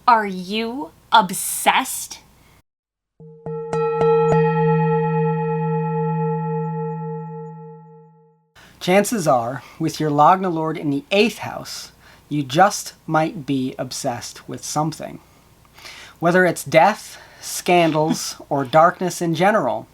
Are you obsessed? Chances are, with your Lagna Lord in the 8th house, you just might be obsessed with something. Whether it's death, scandals, or darkness in general,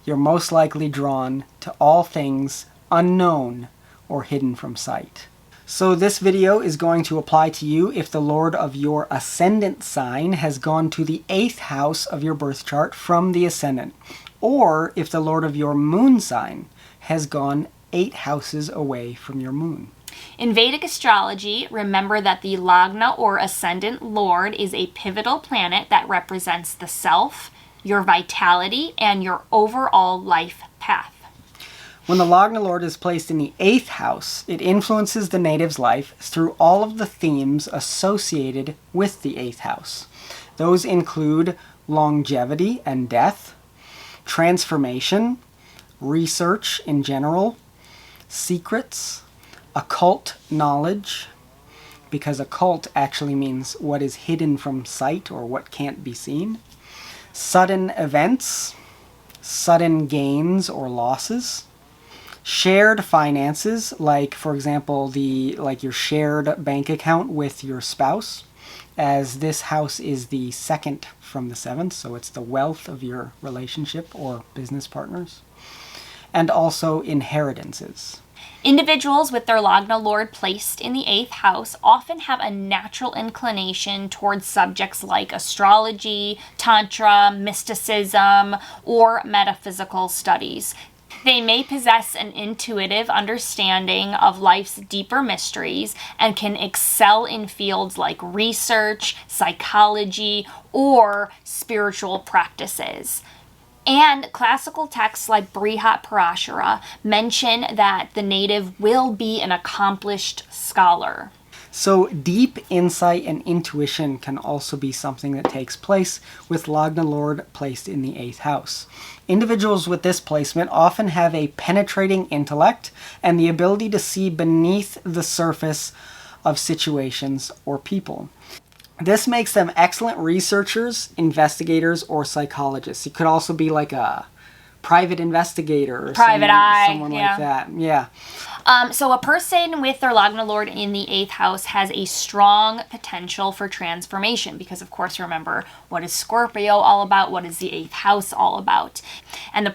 you're most likely drawn to all things unknown or hidden from sight. So this video is going to apply to you if the Lord of your Ascendant sign has gone to the 8th house of your birth chart from the Ascendant, or if the Lord of your Moon sign has gone 8 houses away from your Moon. In Vedic astrology, remember that the Lagna or Ascendant Lord is a pivotal planet that represents the self, your vitality, and your overall life path. When the Lagna Lord is placed in the 8th house, it influences the native's life through all of the themes associated with the 8th house. Those include longevity and death, transformation, research in general, secrets, occult knowledge, because occult actually means what is hidden from sight or what can't be seen, sudden events, sudden gains or losses, shared finances, like for example your shared bank account with your spouse, as this house is the 2nd from the 7th, so it's the wealth of your relationship or business partners, and also inheritances. Individuals with their Lagna Lord placed in the 8th house often have a natural inclination towards subjects like astrology, tantra, mysticism, or metaphysical studies. They may possess an intuitive understanding of life's deeper mysteries and can excel in fields like research, psychology, or spiritual practices. And classical texts like Brihat Parashara mention that the native will be an accomplished scholar. So deep insight and intuition can also be something that takes place with Lagna Lord placed in the 8th house. Individuals with this placement often have a penetrating intellect and the ability to see beneath the surface of situations or people. This makes them excellent researchers, investigators, or psychologists. It could also be like a private investigator or someone like that. Yeah. So a person with their Lagna Lord in the 8th house has a strong potential for transformation because, of course, remember, what is Scorpio all about? What is the 8th house all about? And the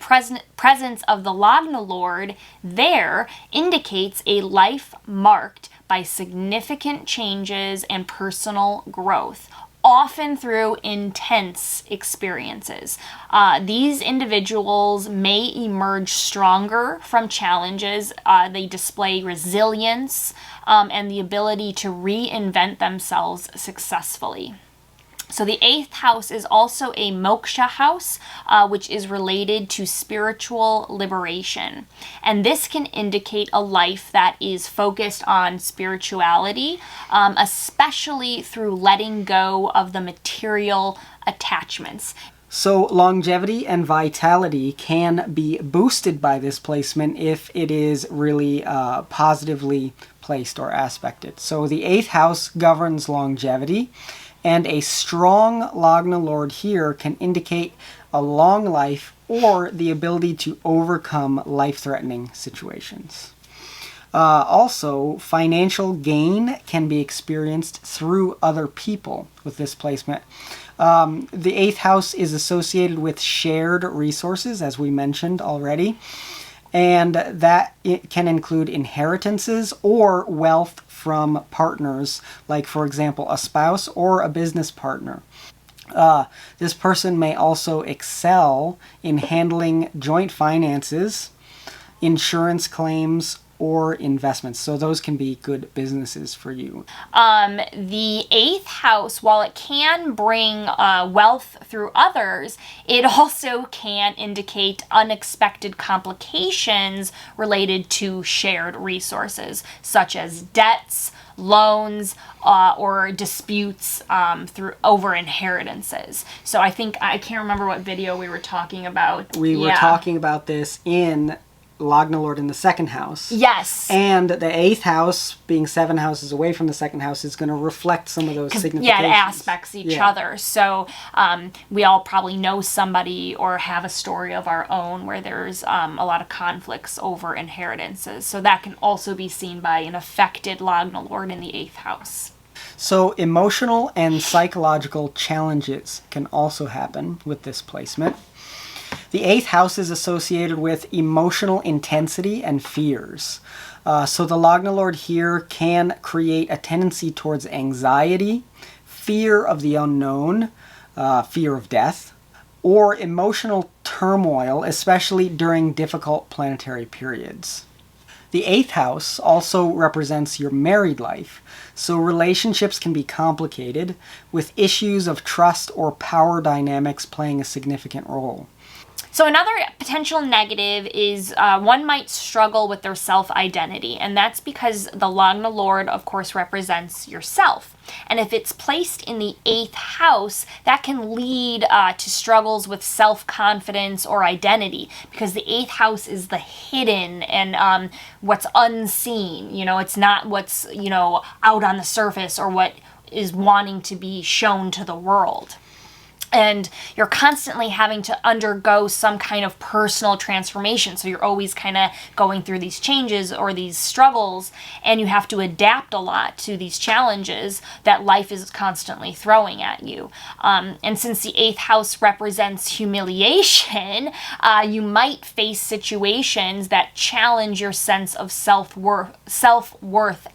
presence of the Lagna Lord there indicates a life marked by significant changes and personal growth, often through intense experiences. These individuals may emerge stronger from challenges. They display resilience and the ability to reinvent themselves successfully. So the 8th house is also a moksha house, which is related to spiritual liberation. And this can indicate a life that is focused on spirituality, especially through letting go of the material attachments. So longevity and vitality can be boosted by this placement if it is really positively placed or aspected. So the 8th house governs longevity, and a strong Lagna Lord here can indicate a long life or the ability to overcome life-threatening situations. Also, financial gain can be experienced through other people with this placement. The 8th house is associated with shared resources, as we mentioned already, and that it can include inheritances or wealth from partners, like for example a spouse or a business partner. This person may also excel in handling joint finances, insurance claims, or investments. So those can be good businesses for you. The 8th house, while it can bring wealth through others, it also can indicate unexpected complications related to shared resources, such as debts, loans, or disputes over inheritances. So I can't remember what video we were talking about. We were talking about this in Lagna Lord in the second house. Yes. And the eighth house, being 7 houses away from the second house, is going to reflect some of those significations. Yeah, it aspects each other. So we all probably know somebody or have a story of our own where there's a lot of conflicts over inheritances. So that can also be seen by an affected Lagna Lord in the 8th house. So emotional and psychological challenges can also happen with this placement. The 8th house is associated with emotional intensity and fears. So the Lagna Lord here can create a tendency towards anxiety, fear of the unknown, fear of death, or emotional turmoil, especially during difficult planetary periods. The 8th house also represents your married life, so relationships can be complicated, with issues of trust or power dynamics playing a significant role. So another potential negative is one might struggle with their self-identity, and that's because the Lagna Lord, of course, represents yourself. And if it's placed in the 8th house, that can lead to struggles with self-confidence or identity, because the 8th house is the hidden and what's unseen. You know, it's not what's, out on the surface or what is wanting to be shown to the world. And you're constantly having to undergo some kind of personal transformation. So you're always kind of going through these changes or these struggles, and you have to adapt a lot to these challenges that life is constantly throwing at you. And since the 8th house represents humiliation, you might face situations that challenge your sense of self-worth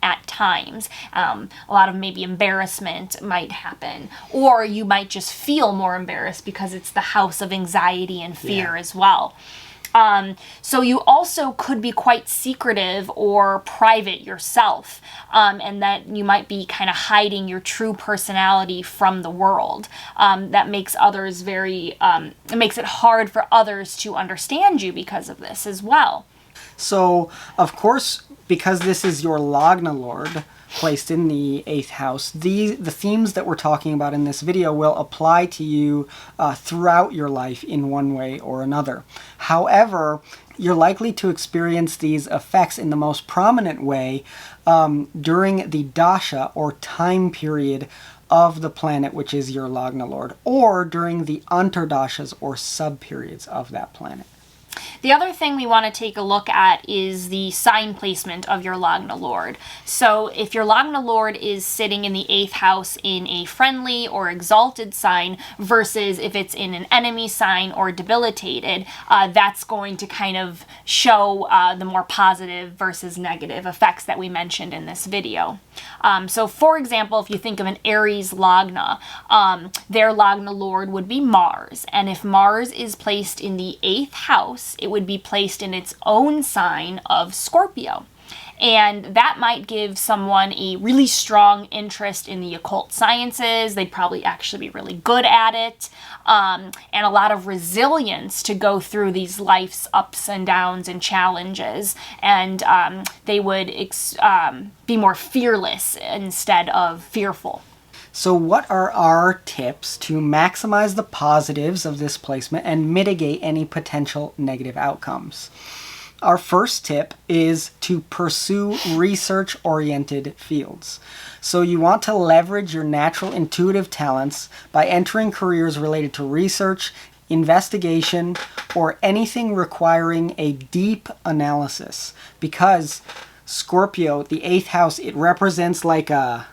at times. A lot of maybe embarrassment might happen, or you might just feel more embarrassed because it's the house of anxiety and fear as well. So you also could be quite secretive or private yourself, and that you might be kind of hiding your true personality from the world. That makes others it makes it hard for others to understand you because of this as well. So, of course, because this is your Lagna Lord placed in the 8th house, the themes that we're talking about in this video will apply to you throughout your life in one way or another. However, you're likely to experience these effects in the most prominent way during the dasha or time period of the planet, which is your Lagna Lord, or during the antardashas or sub-periods of that planet. The other thing we want to take a look at is the sign placement of your Lagna Lord. So if your Lagna Lord is sitting in the 8th house in a friendly or exalted sign versus if it's in an enemy sign or debilitated, that's going to kind of show the more positive versus negative effects that we mentioned in this video. So for example, if you think of an Aries Lagna, their Lagna Lord would be Mars. And if Mars is placed in the 8th house, it would be placed in its own sign of Scorpio. And that might give someone a really strong interest in the occult sciences. They'd probably actually be really good at it. And a lot of resilience to go through these life's ups and downs and challenges. And they would be more fearless instead of fearful. So what are our tips to maximize the positives of this placement and mitigate any potential negative outcomes? Our first tip is to pursue research-oriented fields. So you want to leverage your natural intuitive talents by entering careers related to research, investigation, or anything requiring a deep analysis. Because Scorpio, the 8th house, it represents like a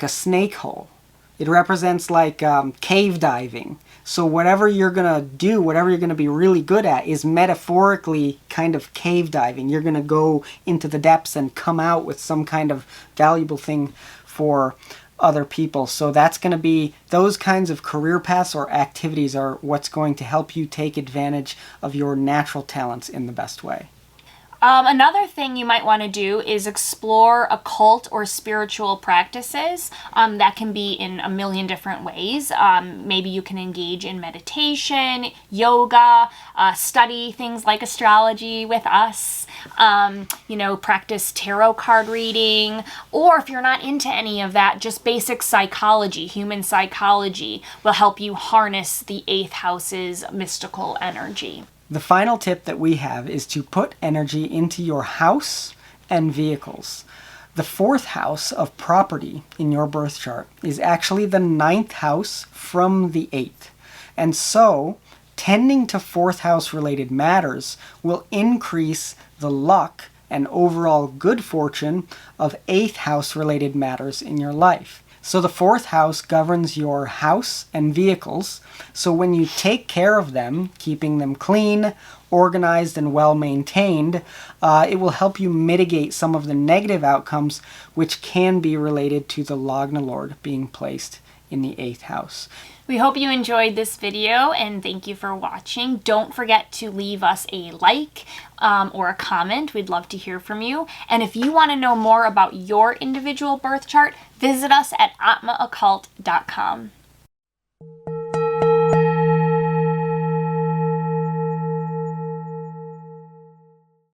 snake hole. It represents like cave diving. So whatever you're going to do, whatever you're going to be really good at is metaphorically kind of cave diving. You're going to go into the depths and come out with some kind of valuable thing for other people. So that's going to be, those kinds of career paths or activities are what's going to help you take advantage of your natural talents in the best way. Another thing you might want to do is explore occult or spiritual practices. That can be in a million different ways. Maybe you can engage in meditation, yoga, study things like astrology with us, practice tarot card reading, or if you're not into any of that, just basic psychology, human psychology will help you harness the 8th house's mystical energy. The final tip that we have is to put energy into your house and vehicles. The 4th house of property in your birth chart is actually the 9th house from the 8th. And so, tending to 4th house related matters will increase the luck and overall good fortune of 8th house related matters in your life. So the 4th house governs your house and vehicles. So when you take care of them, keeping them clean, organized, and well maintained, it will help you mitigate some of the negative outcomes which can be related to the Lagna Lord being placed in the 8th house. We hope you enjoyed this video and thank you for watching. Don't forget to leave us a like or a comment. We'd love to hear from you. And if you want to know more about your individual birth chart, visit us at atmaoccult.com.